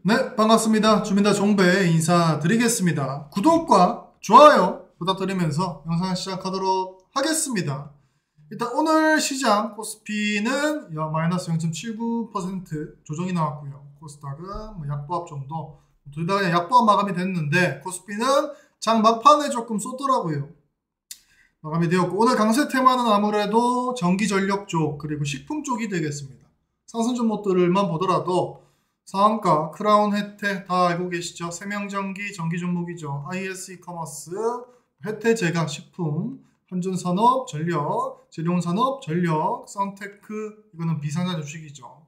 네, 반갑습니다. 주민다 종배 인사드리겠습니다. 구독과 좋아요 부탁드리면서 영상 시작하도록 하겠습니다. 일단 오늘 시장 코스피는 마이너스 0.79% 조정이 나왔고요. 코스닥은 약보합 정도, 둘 다 그냥 약보합 마감이 됐는데 코스피는 장 막판에 조금 쏟더라고요. 마감이 되었고, 오늘 강세 테마는 아무래도 전기전력 쪽 그리고 식품 쪽이 되겠습니다. 상승 종목들만 보더라도 상한가, 크라운 혜태 다 알고 계시죠? 세명전기 전기 종목이죠. IS 이커머스, 혜태 제약 식품, 한준산업 전력, 재룡산업 전력, 선테크 이거는 비상자 주식이죠.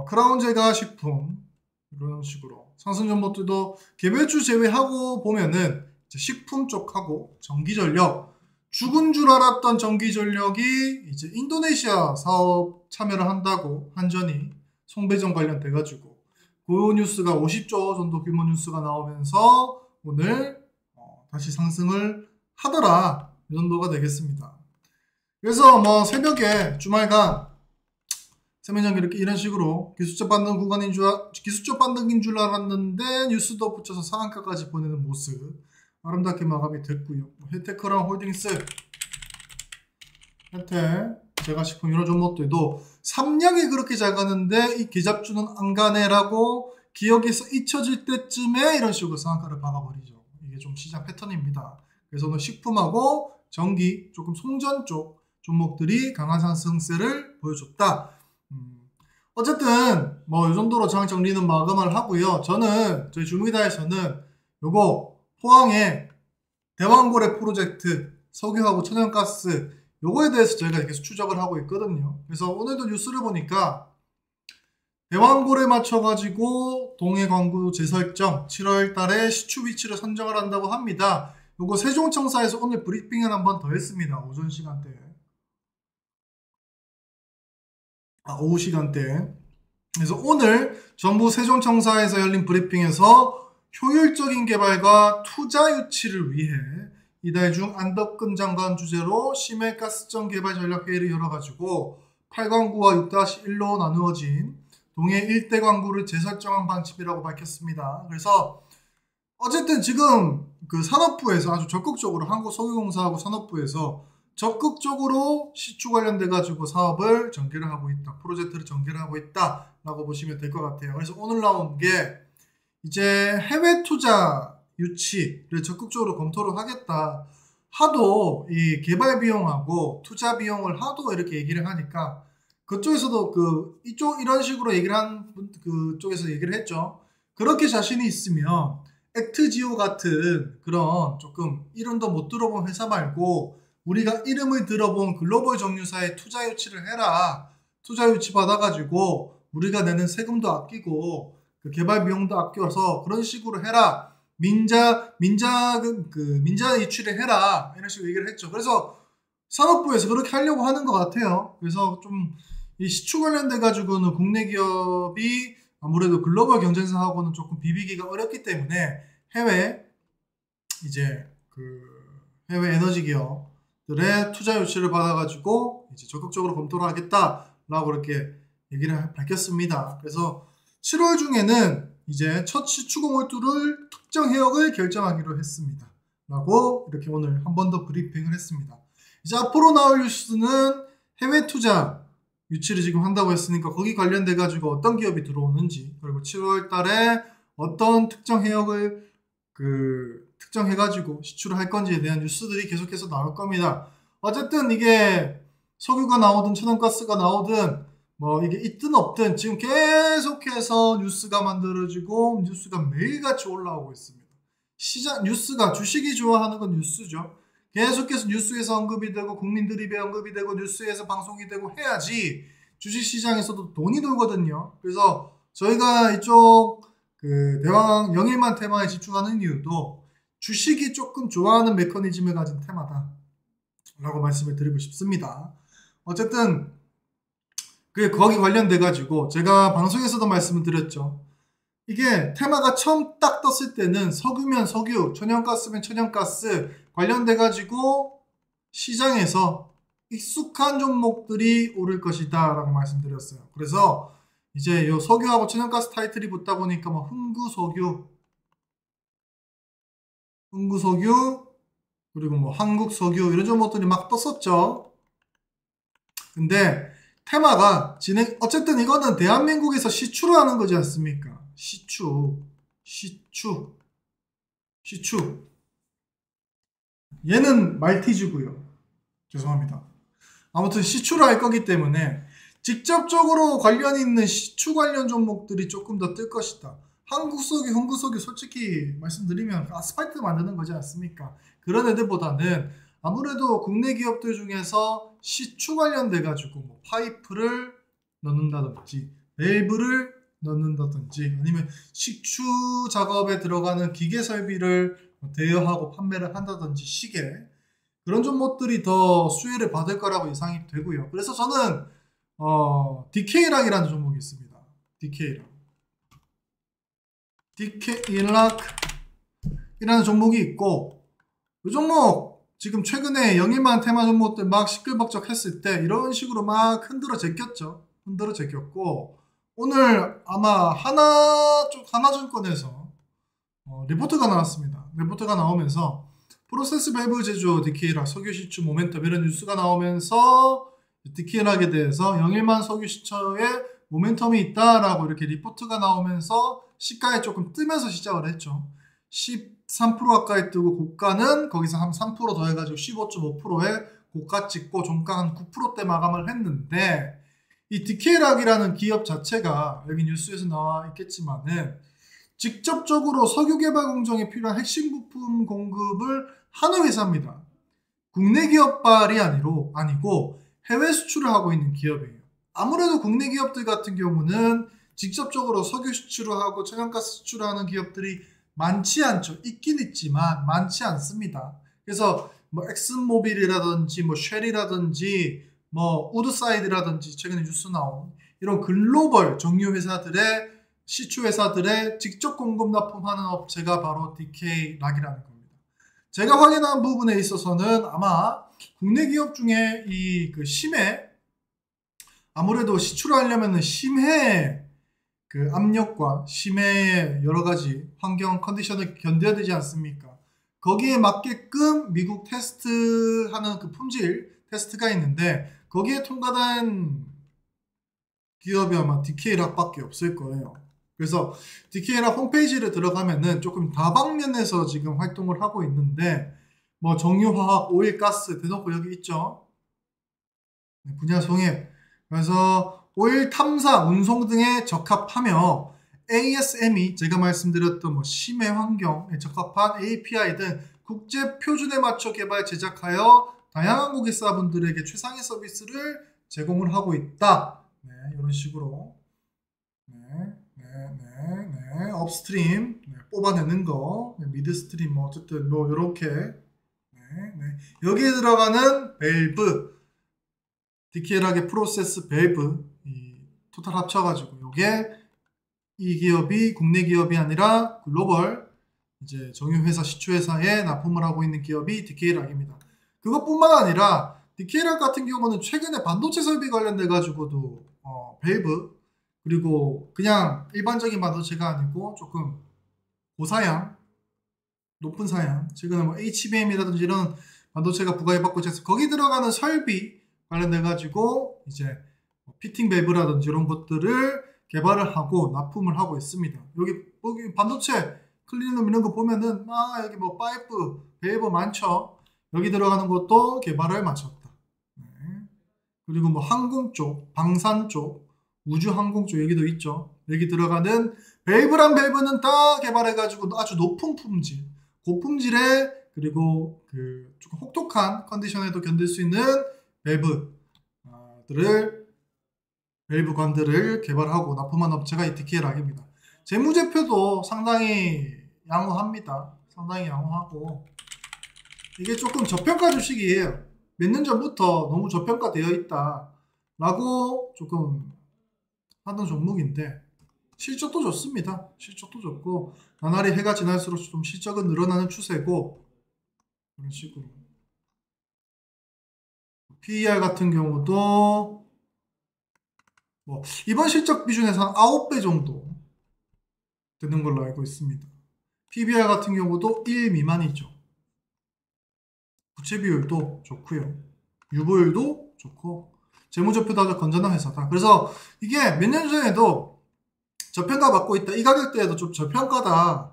크라운 제약 식품 이런 식으로 상승 종목들도 개별주 제외하고 보면은 식품 쪽하고 전기전력, 죽은 줄 알았던 전기전력이 이제 인도네시아 사업 참여를 한다고 한전이 송배전 관련돼가지고 그 뉴스가 50조 정도 규모 뉴스가 나오면서 오늘 다시 상승을 하더라, 이 정도가 되겠습니다. 그래서 뭐 새벽에 주말간 세면장 이렇게 이런 식으로 기술적 반등 구간인 기술적 반등인 줄 알았는데 뉴스도 붙여서 상한가까지 보내는 모습 아름답게 마감이 됐고요. 혜태크라운 홀딩스, 혜태 제약식품 이런 종목들도 삼량이 그렇게 잘 가는데 이 계잡주는 안 가네라고 기억에서 잊혀질 때쯤에 이런 식으로 상한가를 박아버리죠. 이게 좀 시장 패턴입니다. 그래서 오늘 식품하고 전기, 조금 송전 쪽 종목들이 강한 상승세를 보여줬다. 어쨌든 뭐 이 정도로 장 정리는 마감을 하고요. 저는 저희 주미다에서는 요거 포항에 대왕고래 프로젝트, 석유하고 천연가스 요거에 대해서 저희가 계속 추적을 하고 있거든요. 그래서 오늘도 뉴스를 보니까 대왕고래 맞춰가지고 동해광구 재설정 7월 달에 시추 위치를 선정을 한다고 합니다. 요거 세종청사에서 오늘 브리핑을 한 번 더 했습니다. 오전 시간대에. 오후 시간대에. 그래서 오늘 정부 세종청사에서 열린 브리핑에서 효율적인 개발과 투자 유치를 위해 이달 중 안덕근 장관 주재로 심해가스전 개발 전략 회의를 열어가지고 8광구와 6-1로 나누어진 동해 1대 광구를 재설정한 방침이라고 밝혔습니다. 그래서 어쨌든 지금 그 산업부에서 아주 적극적으로 한국석유공사하고 산업부에서 적극적으로 시추 관련돼 가지고 사업을 전개를 하고 있다, 프로젝트를 전개를 하고 있다라고 보시면 될 것 같아요. 그래서 오늘 나온 게 이제 해외 투자 유치를 적극적으로 검토를 하겠다 하도 이 개발 비용하고 투자 비용을 하도 이렇게 얘기를 하니까 그쪽에서도 이쪽 이런 식으로 얘기를 한 그쪽에서 얘기를 했죠. 그렇게 자신이 있으면 액트지오 같은 그런 조금 이름도 못 들어본 회사 말고 우리가 이름을 들어본 글로벌 정유사에 투자 유치를 해라. 투자 유치 받아가지고 우리가 내는 세금도 아끼고 그 개발 비용도 아껴서 그런 식으로 해라. 민자 유치를 해라. 이런 식으로 얘기를 했죠. 그래서 산업부에서 그렇게 하려고 하는 것 같아요. 그래서 좀 이 시추 관련돼 가지고는 국내 기업이 아무래도 글로벌 경쟁사하고는 조금 비비기가 어렵기 때문에 해외 에너지 기업들의 투자 유치를 받아가지고 이제 적극적으로 검토를 하겠다라고 이렇게 얘기를 밝혔습니다. 그래서 7월 중에는 이제 첫 시추 공홀두를 특정 해역을 결정하기로 했습니다. 라고 이렇게 오늘 한 번 더 브리핑을 했습니다. 이제 앞으로 나올 뉴스는 해외 투자 유치를 지금 한다고 했으니까 거기 관련돼 가지고 어떤 기업이 들어오는지, 그리고 7월 달에 어떤 특정 해역을 특정해 가지고 시추를 할 건지에 대한 뉴스들이 계속해서 나올 겁니다. 어쨌든 이게 석유가 나오든 천연가스가 나오든 뭐 이게 있든 없든 지금 계속해서 뉴스가 만들어지고 뉴스가 매일같이 올라오고 있습니다. 시장 뉴스가, 주식이 좋아하는 건 뉴스죠. 계속해서 뉴스에서 언급이 되고 국민들이 언급이 되고 뉴스에서 방송이 되고 해야지 주식시장에서도 돈이 돌거든요. 그래서 저희가 이쪽 대왕 영일만 테마에 집중하는 이유도 주식이 조금 좋아하는 메커니즘을 가진 테마다 라고 말씀을 드리고 싶습니다. 어쨌든 거기 관련돼 가지고 제가 방송에서도 말씀을 드렸죠. 이게 테마가 처음 딱 떴을 때는 석유면 석유, 천연가스면 천연가스 관련돼 가지고 시장에서 익숙한 종목들이 오를 것이다 라고 말씀드렸어요. 그래서 이제 요 석유하고 천연가스 타이틀이 붙다 보니까 뭐 흥구석유 그리고 뭐 한국석유 이런 종목들이 막 떴었죠. 근데 테마가 어쨌든 이거는 대한민국에서 시추를 하는 거지 않습니까? 시추. 얘는 말티즈고요. 죄송합니다. 아무튼 시추를 할 거기 때문에 직접적으로 관련 있는 시추 관련 종목들이 조금 더 뜰 것이다. 한국석유, 흥국석유 솔직히 말씀드리면 아스팔트 만드는 거지 않습니까? 그런 애들보다는 아무래도 국내 기업들 중에서 시추 관련돼 가지고 뭐 파이프를 넣는다든지 밸브를 넣는다든지 아니면 시추 작업에 들어가는 기계 설비를 대여하고 판매를 한다든지 시계 그런 종목들이 더 수혜를 받을 거라고 예상이 되고요. 그래서 저는 DK락이라는 종목이 있습니다. DK락이라는 종목이 있고 이 종목 지금 최근에 영일만 테마 종목들 막 시끌벅적 했을 때 이런 식으로 막 흔들어 제꼈고 오늘 아마 하나증권에서 리포트가 나왔습니다. 리포트가 나오면서 프로세스 밸브 제조 DK락 석유 시추 모멘텀 이런 뉴스가 나오면서 DK락에 대해서 영일만 석유 시추에 모멘텀이 있다라고 이렇게 리포트가 나오면서 시가에 조금 뜨면서 시작을 했죠. 13% 가까이 뜨고 고가는 거기서 한 3% 더해가지고 15.5%에 고가 찍고 종가 한 9%대 마감을 했는데 이 DK락이라는 기업 자체가 여기 뉴스에서 나와 있겠지만은 직접적으로 석유 개발 공정에 필요한 핵심 부품 공급을 하는 회사입니다. 국내 기업발이 아니고 해외 수출을 하고 있는 기업이에요. 아무래도 국내 기업들 같은 경우는 직접적으로 석유 수출을 하고 천연가스 수출을 하는 기업들이 많지 않죠. 있긴 있지만 많지 않습니다. 그래서 뭐 엑슨모빌이라든지 뭐 쉘이라든지 뭐 우드사이드라든지 최근에 뉴스 나온 이런 글로벌 정유 회사들의 시추 회사들의 직접 공급 납품하는 업체가 바로 DK락이라는 겁니다. 제가 확인한 부분에 있어서는 아마 국내 기업 중에 그 심해 아무래도 시추를 하려면 심해 그 압력과 심해의 여러 가지 환경 컨디션을 견뎌야 되지 않습니까? 거기에 맞게끔 미국 테스트하는 그 품질 테스트가 있는데 거기에 통과된 기업이 아마 DK락밖에 없을 거예요. 그래서 DK락 홈페이지를 들어가면은 조금 다방면에서 지금 활동을 하고 있는데 뭐 정유화학, 오일, 가스 대놓고 여기 있죠. 분야 성액. 그래서 오일 탐사, 운송 등에 적합하며 ASME 제가 말씀드렸던 뭐 심해 환경에 적합한 API 등 국제 표준에 맞춰 개발 제작하여 다양한 고객사분들에게 최상의 서비스를 제공을 하고 있다. 네, 이런 식으로 업스트림 뽑아내는 거, 미드스트림 뭐 어쨌든 뭐 이렇게 여기에 들어가는 밸브, DK락의 프로세스 밸브 이 토탈 합쳐가지고 요게 이 기업이 국내 기업이 아니라 글로벌 이제 정유회사 시추회사에 납품을 하고 있는 기업이 DK락입니다. 그것뿐만 아니라 DK락 같은 경우는 최근에 반도체 설비 관련돼 가지고도 밸브 그리고 그냥 일반적인 반도체가 아니고 조금 고사양, 높은 사양, 최근에 뭐 HBM이라든지 이런 반도체가 부가해받고 있어서 거기 들어가는 설비 관련돼 가지고 이제 피팅 밸브라든지 이런 것들을 개발을 하고 납품을 하고 있습니다. 여기 반도체 클린룸 이런 거 보면은 여기 뭐 파이프, 밸브 많죠. 여기 들어가는 것도 개발을 마쳤다. 네. 그리고 뭐 항공 쪽, 방산 쪽, 우주 항공 쪽 여기도 있죠. 여기 들어가는 밸브란 밸브는 다 개발해가지고 아주 높은 품질, 고품질의 그리고 그 조금 혹독한 컨디션에도 견딜 수 있는 밸브관들을 개발하고 납품한 업체가 이 DK락입니다. 재무제표도 상당히 양호합니다. 상당히 양호하고 이게 조금 저평가 주식이에요. 몇 년 전부터 너무 저평가되어 있다라고 조금 하던 종목인데 실적도 좋습니다. 실적도 좋고 나날이 해가 지날수록 좀 실적은 늘어나는 추세고 이런 식으로 PER 같은 경우도 뭐 이번 실적 비중에서 9배 정도 되는 걸로 알고 있습니다. PBR 같은 경우도 1 미만이죠. 부채 비율도 좋고요. 유보율도 좋고 재무제표도 아주 건전한 회사다. 그래서 이게 몇 년 전에도 저평가 받고 있다. 이 가격대에도 좀 저평가다.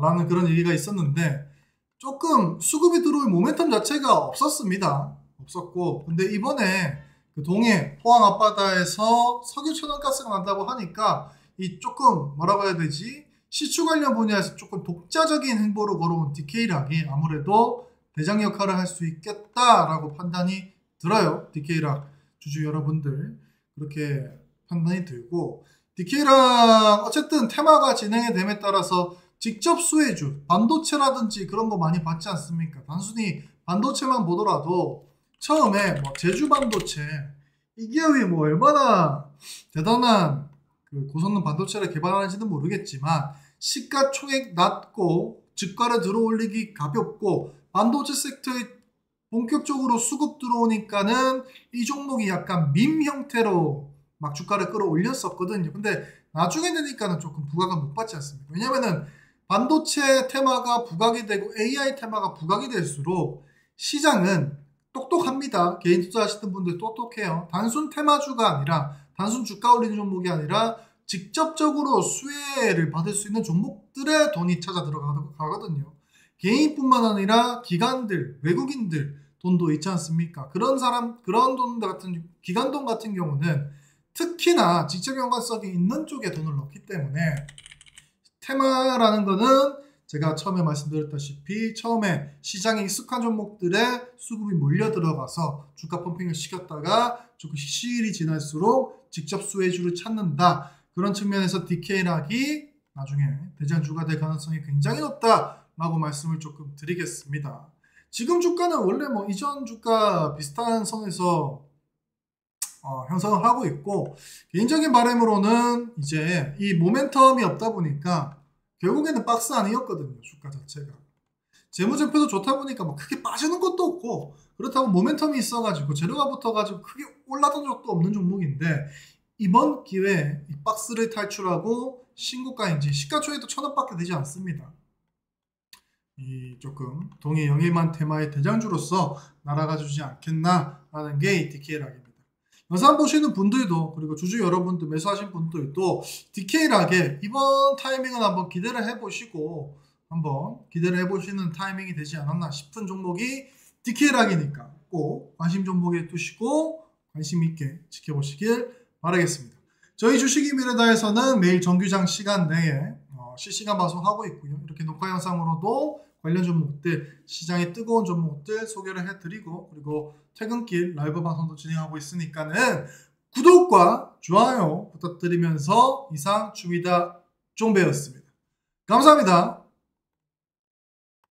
라는 그런 얘기가 있었는데 조금 수급이 들어올 모멘텀 자체가 없었습니다. 없었고 근데 이번에 그 동해 포항 앞바다에서 석유 천연가스가 난다고 하니까 이 조금 뭐라고 해야 되지? 시추 관련 분야에서 조금 독자적인 행보를 걸어온 DK락이 아무래도 대장 역할을 할 수 있겠다라고 판단이 들어요. DK락 주주 여러분들 그렇게 판단이 들고 DK락 어쨌든 테마가 진행이 됨에 따라서 직접 수혜주, 반도체라든지 그런 거 많이 받지 않습니까? 단순히 반도체만 보더라도 처음에 뭐 제주 반도체 이 기업이 뭐 얼마나 대단한 그 고성능 반도체를 개발하는지는 모르겠지만 시가총액 낮고 주가를 들어올리기 가볍고 반도체 섹터에 본격적으로 수급 들어오니까는 이 종목이 약간 밈 형태로 막 주가를 끌어올렸었거든요. 근데 나중에 되니까는 조금 부각을 못 받지 않습니까? 왜냐면은 반도체 테마가 부각이 되고 AI 테마가 부각이 될수록 시장은 똑똑합니다. 개인 투자하시는 분들 똑똑해요. 단순 테마주가 아니라 단순 주가 올리는 종목이 아니라 직접적으로 수혜를 받을 수 있는 종목들에 돈이 찾아 들어가거든요. 개인뿐만 아니라 기관들, 외국인들 돈도 있지 않습니까? 그런 돈 같은 기관돈 같은 경우는 특히나 직접 연관성이 있는 쪽에 돈을 넣기 때문에 테마라는 거는 제가 처음에 말씀드렸다시피 처음에 시장에 익숙한 종목들에 수급이 몰려 들어가서 주가 펌핑을 시켰다가 조금 시일이 지날수록 직접 수혜주를 찾는다. 그런 측면에서 DK락이 나중에 대장주가 될 가능성이 굉장히 높다라고 말씀을 조금 드리겠습니다. 지금 주가는 원래 뭐 이전 주가 비슷한 선에서 형성을 하고 있고 개인적인 바람으로는 이제 이 모멘텀이 없다 보니까 결국에는 박스 안이었거든요. 주가 자체가. 재무제표도 좋다 보니까 뭐 크게 빠지는 것도 없고 그렇다고 모멘텀이 있어가지고 재료가 붙어가지고 크게 올랐던 적도 없는 종목인데 이번 기회에 이 박스를 탈출하고 신고가인지 시가총액도 1,000원밖에 되지 않습니다. 이 조금 동해 영일만 테마의 대장주로서 날아가주지 않겠나라는 게 DK락입니다. 영상 보시는 분들도 그리고 주주 여러분들 매수하신 분들도 DK락에 이번 타이밍은 한번 기대를 해보시고 한번 기대를 해보시는 타이밍이 되지 않았나 싶은 종목이 DK락이니까 꼭 관심 종목에 두시고 관심 있게 지켜보시길 바라겠습니다. 저희 주식이 미래다에서는 매일 정규장 시간 내에 실시간 방송하고 있고요. 이렇게 녹화 영상으로도 관련 종목들, 시장의 뜨거운 종목들 소개를 해드리고 그리고 퇴근길 라이브 방송도 진행하고 있으니까는 구독과 좋아요 부탁드리면서 이상 주미다 종배였습니다. 감사합니다.